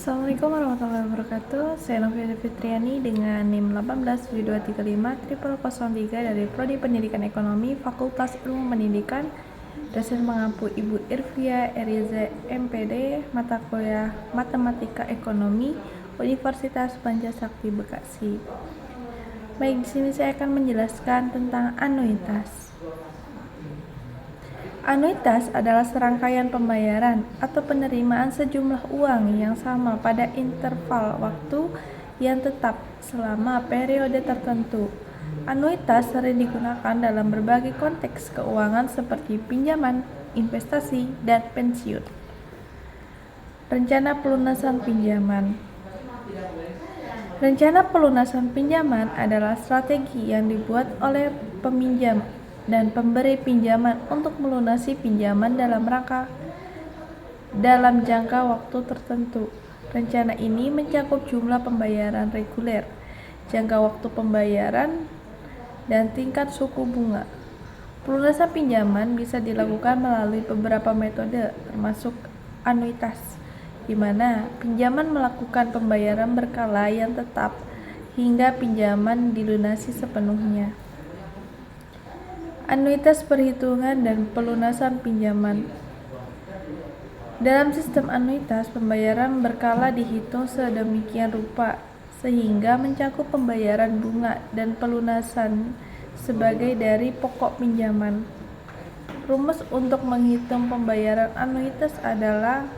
Assalamualaikum warahmatullahi wabarakatuh. Saya Novia Fitriani dengan NIM 1872350003 dari Prodi Pendidikan Ekonomi Fakultas Ilmu Pendidikan. Dosen mengampu Ibu Irvia Eriza MPD, mata kuliah Matematika Ekonomi, Universitas Pancasakti Bekasi. Baik, di sini saya akan menjelaskan tentang anuitas. Anuitas adalah serangkaian pembayaran atau penerimaan sejumlah uang yang sama pada interval waktu yang tetap selama periode tertentu. Anuitas sering digunakan dalam berbagai konteks keuangan seperti pinjaman, investasi, dan pensiun. Rencana pelunasan pinjaman. Rencana pelunasan pinjaman adalah strategi yang dibuat oleh peminjam dan pemberi pinjaman untuk melunasi pinjaman dalam jangka waktu tertentu. Rencana ini mencakup jumlah pembayaran reguler, jangka waktu pembayaran, dan tingkat suku bunga. Pelunasan pinjaman bisa dilakukan melalui beberapa metode, termasuk anuitas, di mana pinjaman melakukan pembayaran berkala yang tetap hingga pinjaman dilunasi sepenuhnya. Anuitas perhitungan dan pelunasan pinjaman. Dalam sistem anuitas, pembayaran berkala dihitung sedemikian rupa sehingga mencakup pembayaran bunga dan pelunasan sebagai dari pokok pinjaman. Rumus untuk menghitung pembayaran anuitas adalah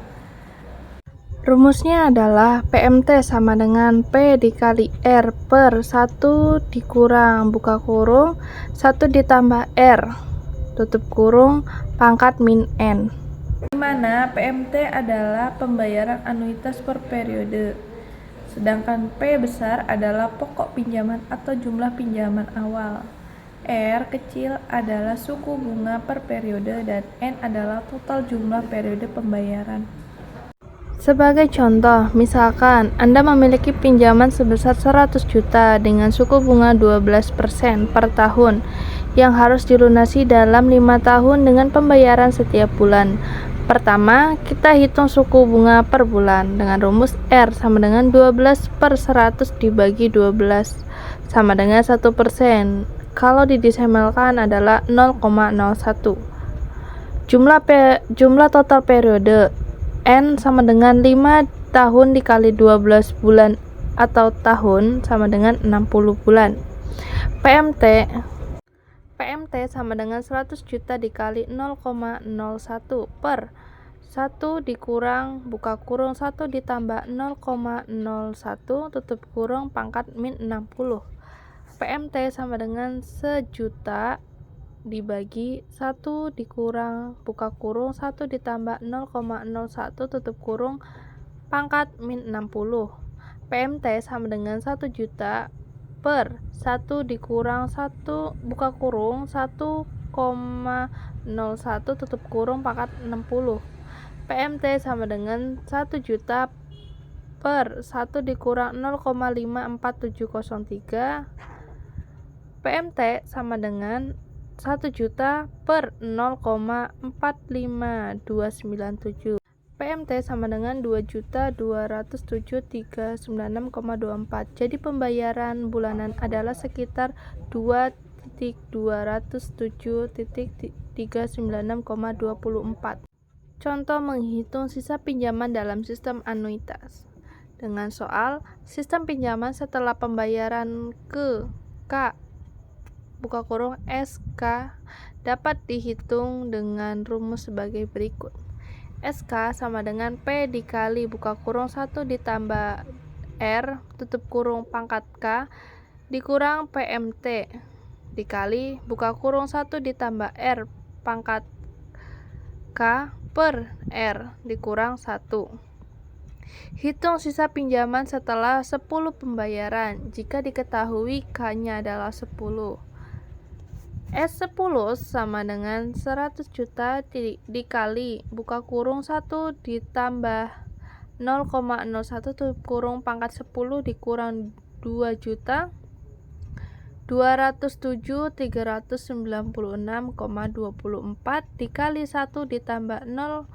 Rumusnya adalah PMT sama dengan P dikali R per 1 dikurang buka kurung 1 ditambah R tutup kurung pangkat min N, di mana PMT adalah pembayaran anuitas per periode, sedangkan P besar adalah pokok pinjaman atau jumlah pinjaman awal, R kecil adalah suku bunga per periode, dan N adalah total jumlah periode pembayaran. Sebagai contoh, misalkan Anda memiliki pinjaman sebesar 100 juta dengan suku bunga 12% per tahun yang harus dilunasi dalam 5 tahun dengan pembayaran setiap bulan. Pertama, kita hitung suku bunga per bulan dengan rumus R sama dengan 12 per 100 dibagi 12 sama dengan 1%. Kalau didesimalkan adalah 0,01. Jumlah total periode N sama dengan 5 tahun dikali 12 bulan atau tahun sama dengan 60 bulan. PMT sama dengan 100 juta dikali 0,01 per 1 dikurang buka kurung 1 ditambah 0,01 tutup kurung pangkat min 60. PMT sama dengan sejuta dibagi 1 dikurang buka kurung 1 ditambah 0,01 tutup kurung pangkat min 60. PMT sama dengan 1 juta per 1 dikurang 1 buka kurung 1,01 tutup kurung pangkat 60. PMT sama dengan 1 juta per 1 dikurang 0,54703. PMT sama dengan 1 juta per 0,45297. PMT sama dengan 2.207.396,24. Jadi pembayaran bulanan adalah sekitar 2.207.396,24. Contoh menghitung sisa pinjaman dalam sistem anuitas. Dengan soal sistem pinjaman setelah pembayaran ke K buka kurung SK dapat dihitung dengan rumus sebagai berikut. SK sama dengan P dikali buka kurung 1 ditambah R tutup kurung pangkat K dikurang PMT dikali buka kurung 1 ditambah R pangkat K per R dikurang 1. Hitung sisa pinjaman setelah 10 pembayaran jika diketahui K-nya adalah 10. S10 sama dengan 100 juta dikali buka kurung 1 ditambah 0,01 tutup kurung pangkat 10 dikurang 2 juta 207.396,24 dikali 1 ditambah 0,01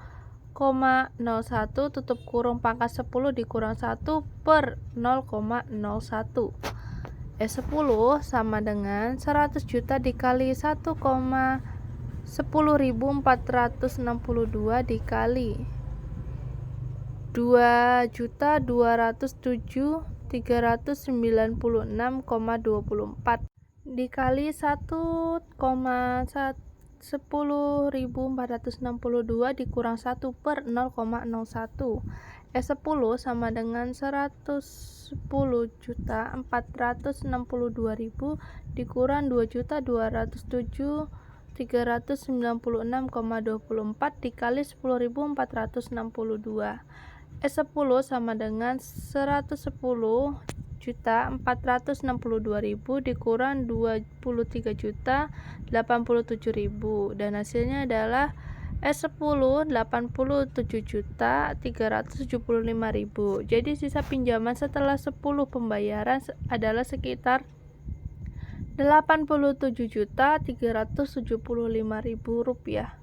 tutup kurung pangkat 10 dikurang 1 per 0,01. 10 sama dengan 100 juta dikali 1,10.462 dikali 2.207.396,24 dikali 1,10.462 dikurang 1 per 0,01. 10 sama dengan 110.462.000 dikurang 2.207.396,24 dikali 10.462. 10 sama dengan 110.462.000 dikurang 23.087.000 dan hasilnya adalah 87.375.000. Jadi sisa pinjaman setelah 10 pembayaran adalah sekitar 87.375.000 rupiah.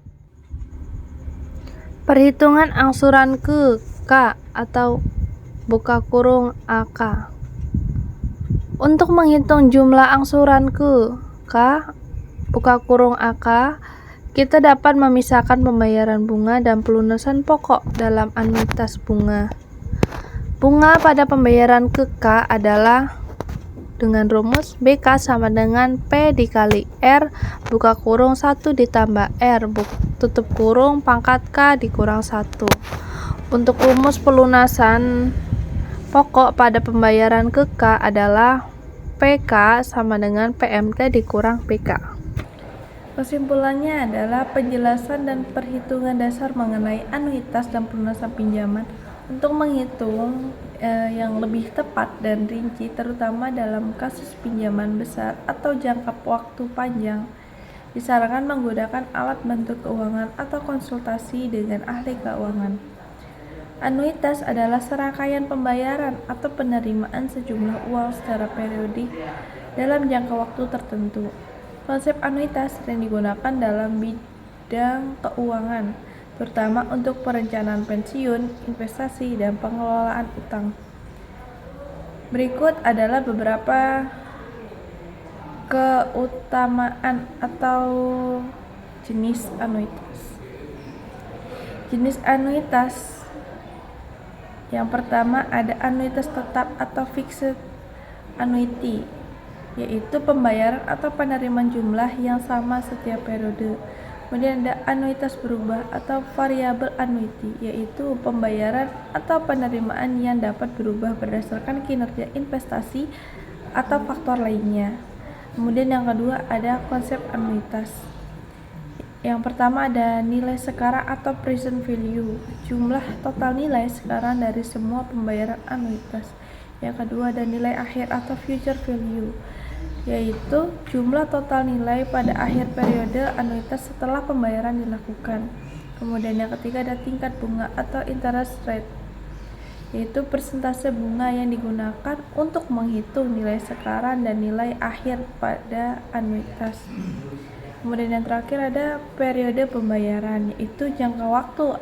Perhitungan angsuran ke K atau buka kurung AK. Untuk menghitung jumlah angsuran ke K buka kurung AK, kita dapat memisahkan pembayaran bunga dan pelunasan pokok dalam anuitas bunga. Bunga pada pembayaran ke K adalah dengan rumus BK sama dengan P dikali R buka kurung 1 ditambah R tutup kurung pangkat K dikurang 1. Untuk rumus pelunasan pokok pada pembayaran ke K adalah PK sama dengan PMT dikurang PK. Kesimpulannya adalah penjelasan dan perhitungan dasar mengenai anuitas dan pelunasan pinjaman. Untuk menghitung yang lebih tepat dan rinci, terutama dalam kasus pinjaman besar atau jangka waktu panjang, disarankan menggunakan alat bantu keuangan atau konsultasi dengan ahli keuangan. Anuitas adalah serangkaian pembayaran atau penerimaan sejumlah uang secara periodik dalam jangka waktu tertentu. Konsep anuitas sering digunakan dalam bidang keuangan, terutama untuk perencanaan pensiun, investasi, dan pengelolaan utang. Berikut adalah beberapa keutamaan atau jenis anuitas. Jenis anuitas yang pertama ada anuitas tetap atau fixed annuity, yaitu pembayaran atau penerimaan jumlah yang sama setiap periode. Kemudian ada anuitas berubah atau variable annuity, yaitu pembayaran atau penerimaan yang dapat berubah berdasarkan kinerja investasi atau faktor lainnya. Kemudian yang kedua ada konsep anuitas. Yang pertama ada nilai sekarang atau present value, jumlah total nilai sekarang dari semua pembayaran anuitas. Yang kedua ada nilai akhir atau future value, yaitu jumlah total nilai pada akhir periode anuitas setelah pembayaran dilakukan. Kemudian yang ketiga ada tingkat bunga atau interest rate, yaitu persentase bunga yang digunakan untuk menghitung nilai sekarang dan nilai akhir pada anuitas. Kemudian yang terakhir ada periode pembayaran, yaitu jangka waktu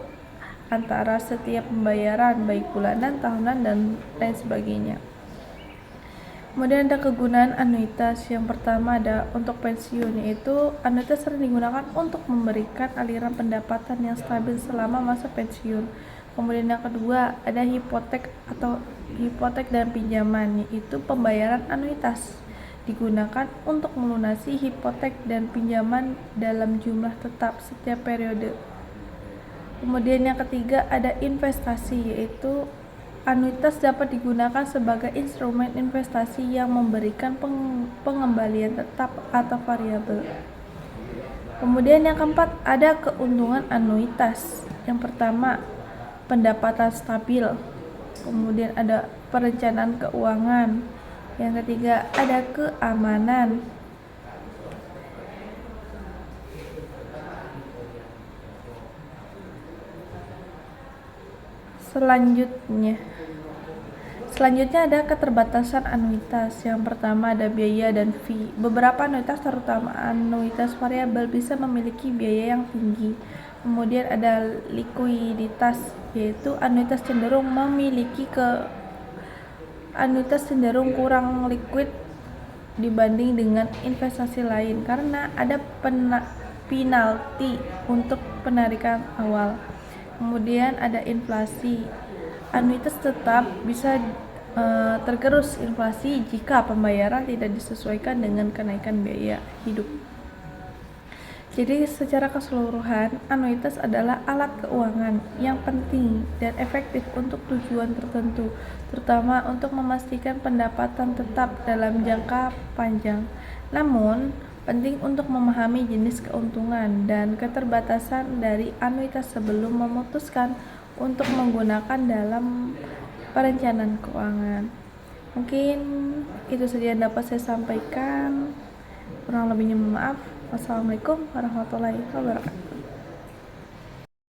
antara setiap pembayaran baik bulanan, tahunan, dan lain sebagainya. Kemudian ada kegunaan anuitas. Yang pertama ada untuk pensiun, yaitu anuitas sering digunakan untuk memberikan aliran pendapatan yang stabil selama masa pensiun. Kemudian yang kedua ada hipotek atau hipotek dan pinjaman, yaitu pembayaran anuitas digunakan untuk melunasi hipotek dan pinjaman dalam jumlah tetap setiap periode. Kemudian yang ketiga ada investasi, yaitu anuitas dapat digunakan sebagai instrumen investasi yang memberikan pengembalian tetap atau variabel. Kemudian yang keempat ada keuntungan anuitas. Yang pertama pendapatan stabil. Kemudian ada perencanaan keuangan. Yang ketiga ada keamanan. Selanjutnya ada keterbatasan anuitas. Yang pertama ada biaya dan fee. Beberapa anuitas, terutama anuitas variabel, bisa memiliki biaya yang tinggi. Kemudian ada likuiditas, yaitu anuitas cenderung kurang liquid dibanding dengan investasi lain karena ada penalti untuk penarikan awal. Kemudian ada inflasi. Anuitas tetap bisa tergerus inflasi jika pembayaran tidak disesuaikan dengan kenaikan biaya hidup. Jadi secara keseluruhan, anuitas adalah alat keuangan yang penting dan efektif untuk tujuan tertentu, terutama untuk memastikan pendapatan tetap dalam jangka panjang. Namun, penting untuk memahami jenis keuntungan dan keterbatasan dari anuitas sebelum memutuskan untuk menggunakan dalam perencanaan keuangan. Mungkin itu saja yang dapat saya sampaikan. Kurang lebihnya mohon maaf. Wassalamualaikum warahmatullahi wabarakatuh.